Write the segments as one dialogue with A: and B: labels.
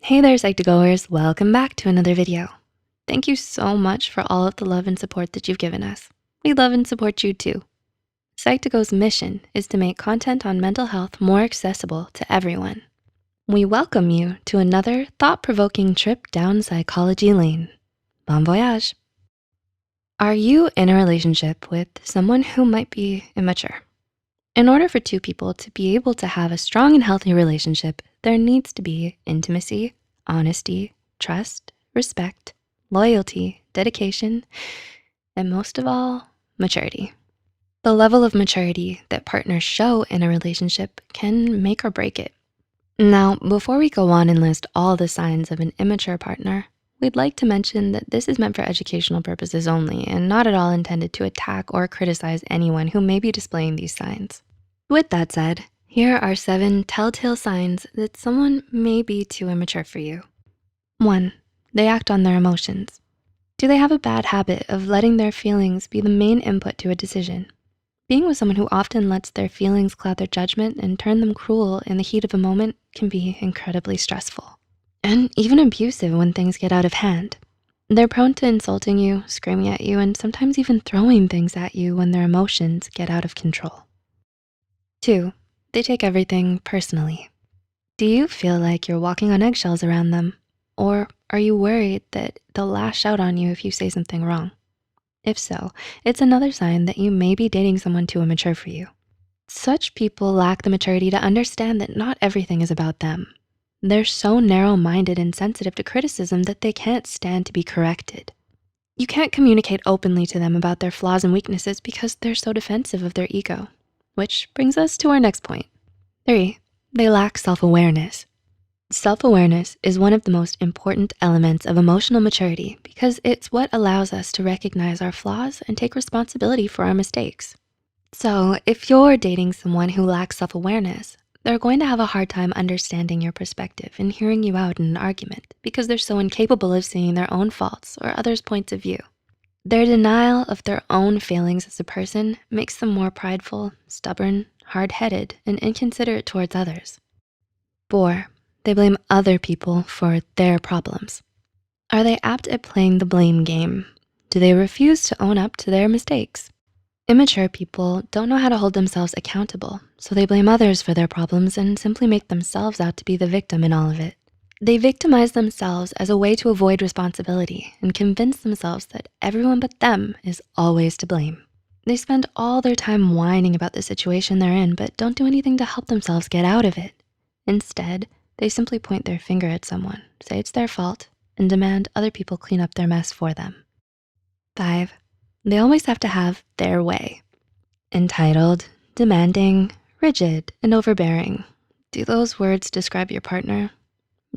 A: Hey there, Psych2Goers. Welcome back to another video. Thank you so much for all of the love and support that you've given us. We love and support you too. Psych2Go's mission is to make content on mental health more accessible to everyone. We welcome you to another thought-provoking trip down psychology lane. Bon voyage. Are you in a relationship with someone who might be immature? In order for two people to be able to have a strong and healthy relationship, there needs to be intimacy, honesty, trust, respect, loyalty, dedication, and most of all, maturity. The level of maturity that partners show in a relationship can make or break it. Now, before we go on and list all the signs of an immature partner, we'd like to mention that this is meant for educational purposes only and not at all intended to attack or criticize anyone who may be displaying these signs. With that said, here are 7 telltale signs that someone may be too immature for you. 1, they act on their emotions. Do they have a bad habit of letting their feelings be the main input to a decision? Being with someone who often lets their feelings cloud their judgment and turn them cruel in the heat of a moment can be incredibly stressful and even abusive when things get out of hand. They're prone to insulting you, screaming at you, and sometimes even throwing things at you when their emotions get out of control. 2, they take everything personally. Do you feel like you're walking on eggshells around them? Or are you worried that they'll lash out on you if you say something wrong? If so, it's another sign that you may be dating someone too immature for you. Such people lack the maturity to understand that not everything is about them. They're so narrow-minded and sensitive to criticism that they can't stand to be corrected. You can't communicate openly to them about their flaws and weaknesses because they're so defensive of their ego. Which brings us to our next point. 3, they lack self-awareness. Self-awareness is one of the most important elements of emotional maturity because it's what allows us to recognize our flaws and take responsibility for our mistakes. So if you're dating someone who lacks self-awareness, they're going to have a hard time understanding your perspective and hearing you out in an argument because they're so incapable of seeing their own faults or others' points of view. Their denial of their own failings as a person makes them more prideful, stubborn, hard-headed, and inconsiderate towards others. 4, they blame other people for their problems. Are they apt at playing the blame game? Do they refuse to own up to their mistakes? Immature people don't know how to hold themselves accountable, so they blame others for their problems and simply make themselves out to be the victim in all of it. They victimize themselves as a way to avoid responsibility and convince themselves that everyone but them is always to blame. They spend all their time whining about the situation they're in, but don't do anything to help themselves get out of it. Instead, they simply point their finger at someone, say it's their fault, and demand other people clean up their mess for them. 5, they always have to have their way. Entitled, demanding, rigid, and overbearing. Do those words describe your partner?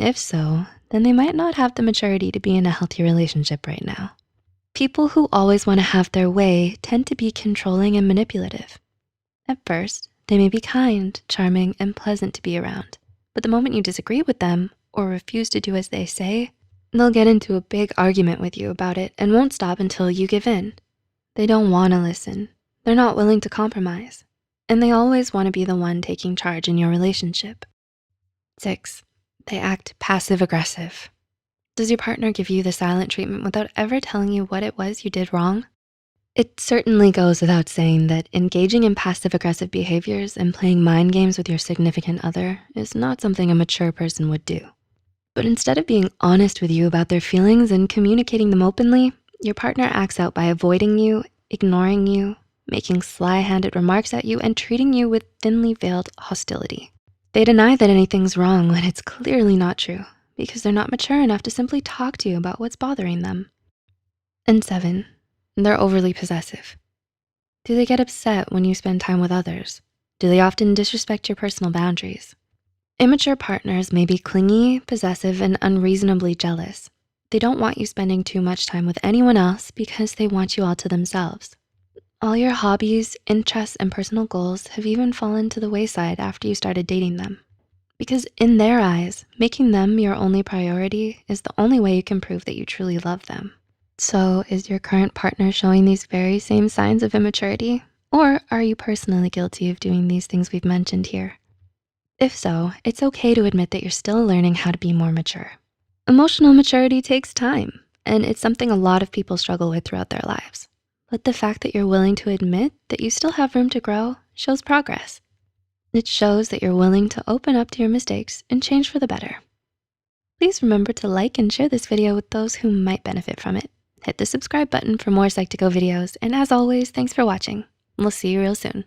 A: If so, then they might not have the maturity to be in a healthy relationship right now. People who always wanna have their way tend to be controlling and manipulative. At first, they may be kind, charming, and pleasant to be around, but the moment you disagree with them or refuse to do as they say, they'll get into a big argument with you about it and won't stop until you give in. They don't wanna listen, they're not willing to compromise, and they always wanna be the one taking charge in your relationship. 6, they act passive-aggressive. Does your partner give you the silent treatment without ever telling you what it was you did wrong? It certainly goes without saying that engaging in passive-aggressive behaviors and playing mind games with your significant other is not something a mature person would do. But instead of being honest with you about their feelings and communicating them openly, your partner acts out by avoiding you, ignoring you, making sly-handed remarks at you, and treating you with thinly veiled hostility. They deny that anything's wrong when it's clearly not true because they're not mature enough to simply talk to you about what's bothering them. And 7, they're overly possessive. Do they get upset when you spend time with others? Do they often disrespect your personal boundaries? Immature partners may be clingy, possessive, and unreasonably jealous. They don't want you spending too much time with anyone else because they want you all to themselves. All your hobbies, interests, and personal goals have even fallen to the wayside after you started dating them. Because in their eyes, making them your only priority is the only way you can prove that you truly love them. So is your current partner showing these very same signs of immaturity? Or are you personally guilty of doing these things we've mentioned here? If so, it's okay to admit that you're still learning how to be more mature. Emotional maturity takes time, and it's something a lot of people struggle with throughout their lives. But the fact that you're willing to admit that you still have room to grow shows progress. It shows that you're willing to open up to your mistakes and change for the better. Please remember to like and share this video with those who might benefit from it. Hit the subscribe button for more Psych2Go videos, and as always, thanks for watching. We'll see you real soon.